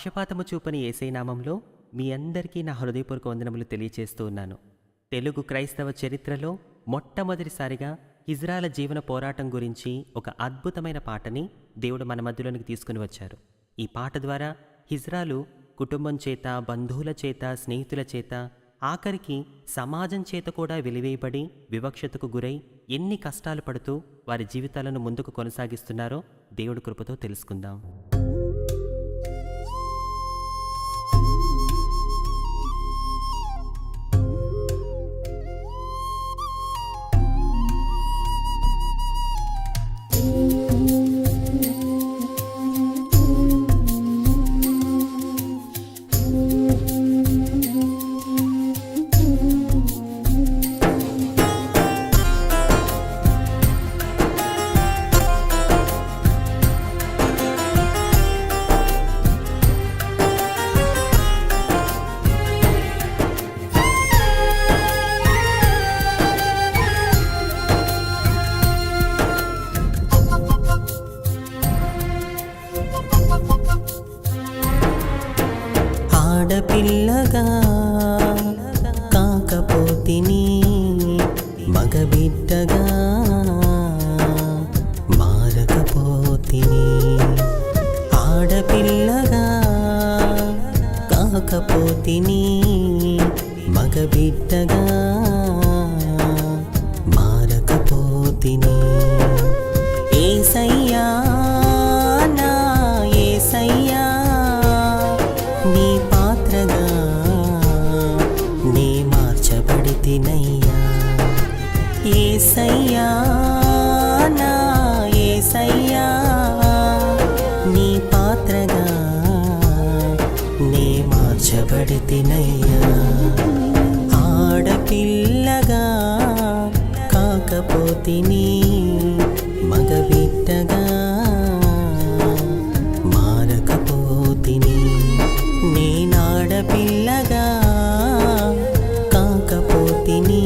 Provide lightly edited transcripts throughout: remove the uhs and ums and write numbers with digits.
పక్షపాతము చూపని యేసయ్య నామంలో మీ అందరికీ నా హృదయపూర్వక వందనములు తెలియచేస్తూ ఉన్నాను. తెలుగు క్రైస్తవ చరిత్రలో మొట్టమొదటిసారిగా హిజ్రాల జీవన పోరాటం గురించి ఒక అద్భుతమైన పాటని దేవుడు మన మధ్యలోనికి తీసుకుని వచ్చారు. ఈ పాట ద్వారా హిజ్రాలు కుటుంబం చేత, బంధువుల చేత, స్నేహితుల చేత, ఆఖరికి సమాజం చేత కూడా వెలివేయబడి వివక్షతకు గురై ఎన్ని కష్టాలు పడుతూ వారి జీవితాలను ముందుకు కొనసాగిస్తున్నారో దేవుడి కృపతో తెలుసుకుందాం. ఆడపిల్లగా కాకపోతిని మగబిడ్డగా మారకపోతిని. ఆడపిల్లగా కాకపోతిని మగబిడ్డగా మారకపోతిని. యేసయ్యా నా యేసయ్యా నీ పాత్రగా నే మార్చబడితినయ్యా. యేసయ్యా నా యేసయ్యా నీ పాత్రగా నే మార్చబడితినయ్యా. ఆడపిల్లగా కాకపోతిని మగబిడ్డగా మారకపోతిని. నేనాడపిల్లగా కాకపోతిని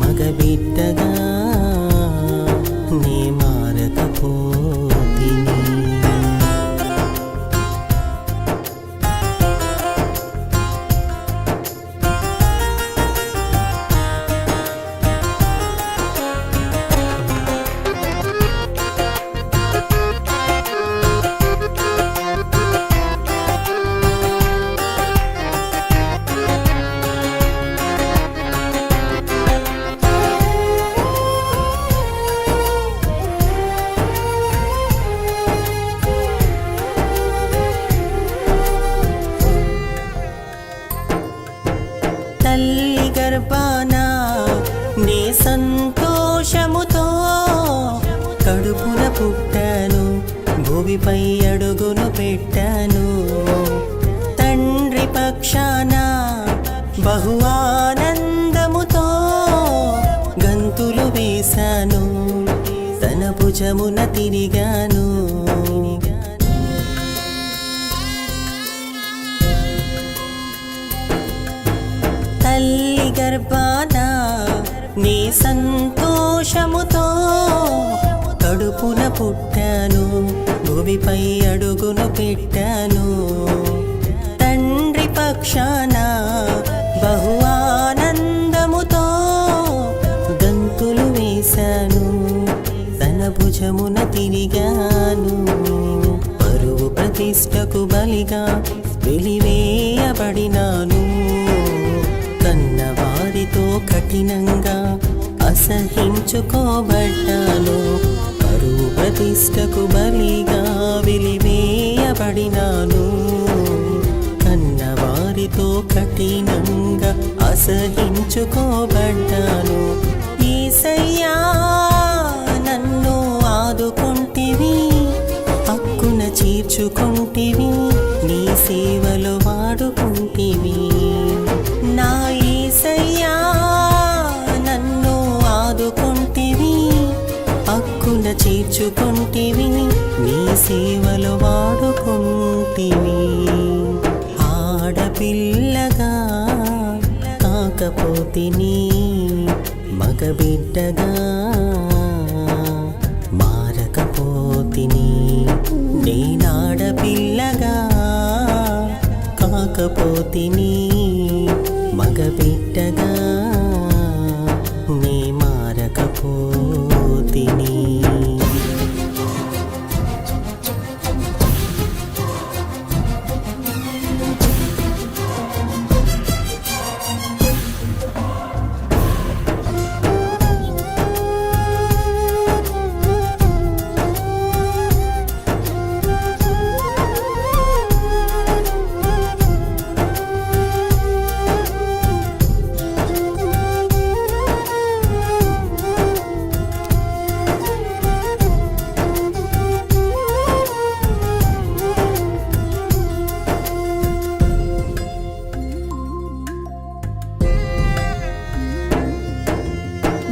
మగబిడ్డగా నే మారకపోతిని. తల్లి గర్భాన నే సంతోషముతో కడుపున పుట్టాను, భూమిపై అడుగును పెట్టాను. తండ్రి పక్షాన బహు ఆనందముతో గంతులు వేశాను, తన భుజమున తిరిగాను. తల్లి గర్భాన నీ సంతోషముతో కడుపున పుట్టాను, భూమిపై అడుగును పెట్టాను. తండ్రి పక్షాన బహు ఆనందముతో గంతులు వేశాను, తన భుజమున తిరిగాను. పరువు ప్రతిష్టకు బలిగా వెలివేయబడినాను, కన్నవారితో కఠినంగా అసహించుకోబడ్డాను. పరువు ప్రతిష్టకు బలిగా వెలివేయబడినాను, కన్నవారితో కఠినంగా అసహించుకోబడ్డాను. యేసయ్యా నన్ను ఆదుకొంటివి, హక్కున చేర్చుకొంటివి, నీ సేవలో వాడుకుంటివి. నా యేసయ్యా నన్ను ఆదుకొంటివి, హక్కున చేర్చుకొంటివి, నీ సేవలో వాడుకుంటివి. ఆడపిల్లగా కాకపోతిని మగబిడ్డగా మారకపోతిని. నేనాడపిల్లగా కాకపోతిని మగబిడ్డగా నీ మారకపోతిని.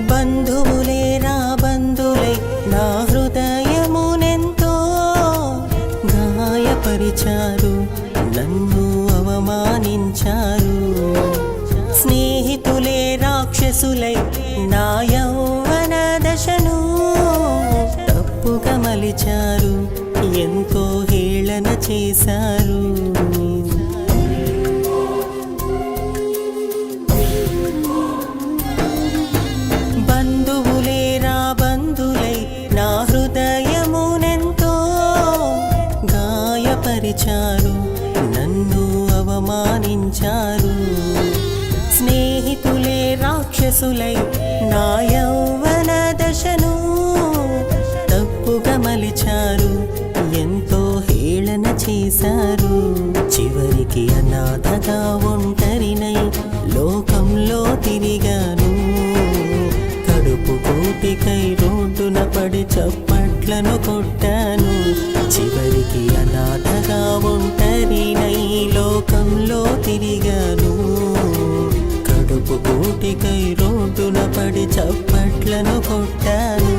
బంధువులేరా బంధులై నా హృదయమునెంతో గాయపరిచారు, నన్ను అవమానించారు. స్నేహితులే రాక్షసులై నా యౌవన దశను తప్పుగా మలిచారు, ఎంతో హేళన చేశారు. బంధువులేరా బంధులై నా హృదయమునెంతో గాయపరిచారు, నన్ను అవమానించారు. స్నేహితులే రాక్షసులై నా యౌవన దశను తప్పుగా మలిచారు, ఎంతో హేళన చేశారు. చివరికి అనాథగా ఒంటరినై లోకంలో తిరిగాను, కడుపు కోటికై రోడ్డున పడి చప్పట్లను కొట్టాను. చివరికి అనాథగా ఒంటరినై లోకంలో తిరిగాను, కడుపు కోటికై రోడ్డున పడి చప్పట్లను కొట్టాను.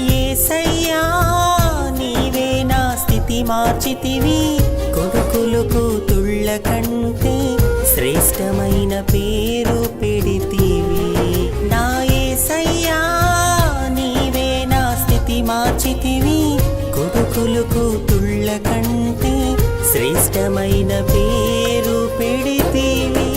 యేసయ్యా నీవే నా స్థితి మార్చితివి, కొడుకులు కూతుళ్ళ కంటే శ్రేష్టమైన పేరు పెడితివి. నా యేసయ్యా నీవే నా స్థితి మార్చితివి, కొడుకులు కూతుళ్ళ కంటే శ్రేష్టమైన పేరు పెడితివి.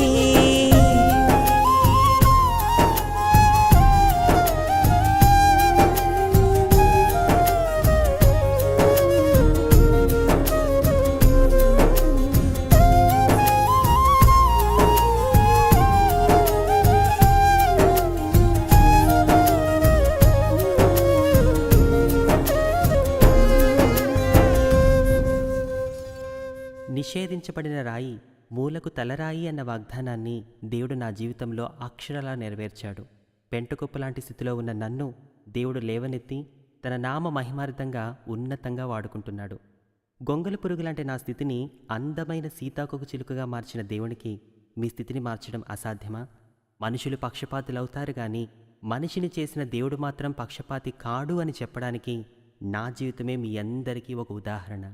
నిషేధించబడిన రాయి మూలకు తలరాయి అన్న వాగ్దానాన్ని దేవుడు నా జీవితంలో అక్షరాలా నెరవేర్చాడు. పెంటకుప్ప లాంటి స్థితిలో ఉన్న నన్ను దేవుడు లేవనెత్తి తన నామ మహిమార్థంగా ఉన్నతంగా వాడుకుంటున్నాడు. గొంగళి పురుగు లాంటి నా స్థితిని అందమైన సీతాకోక చిలుకగా మార్చిన దేవునికి మీ స్థితిని మార్చడం అసాధ్యమా? మనుషులు పక్షపాతులవుతారు కానీ మనిషిని చేసిన దేవుడు మాత్రం పక్షపాతి కాడు అని చెప్పడానికి నా జీవితమే మీ అందరికీ ఒక ఉదాహరణ.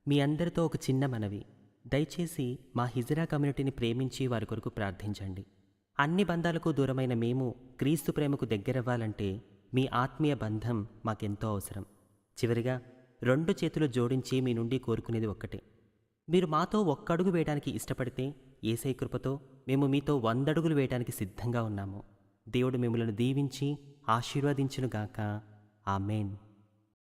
మీ అందరితో ఒక చిన్న మనవి, దయచేసి మా హిజ్రా కమ్యూనిటీని ప్రేమించి వారి కొరకు ప్రార్థించండి. అన్ని బంధాలకు దూరమైన మేము క్రీస్తు ప్రేమకు దగ్గరవ్వాలంటే మీ ఆత్మీయ బంధం మాకెంతో అవసరం. చివరిగా 2 చేతులు జోడించి మీ నుండి కోరుకునేది ఒక్కటే, మీరు మాతో ఒక్కడుగు వేయడానికి ఇష్టపడితే యేసయ్య కృపతో మేము మీతో 100 అడుగులు వేయడానికి సిద్ధంగా ఉన్నాము. దేవుడు మిమ్మల్ని దీవించి ఆశీర్వదించునుగాక. ఆమేన్.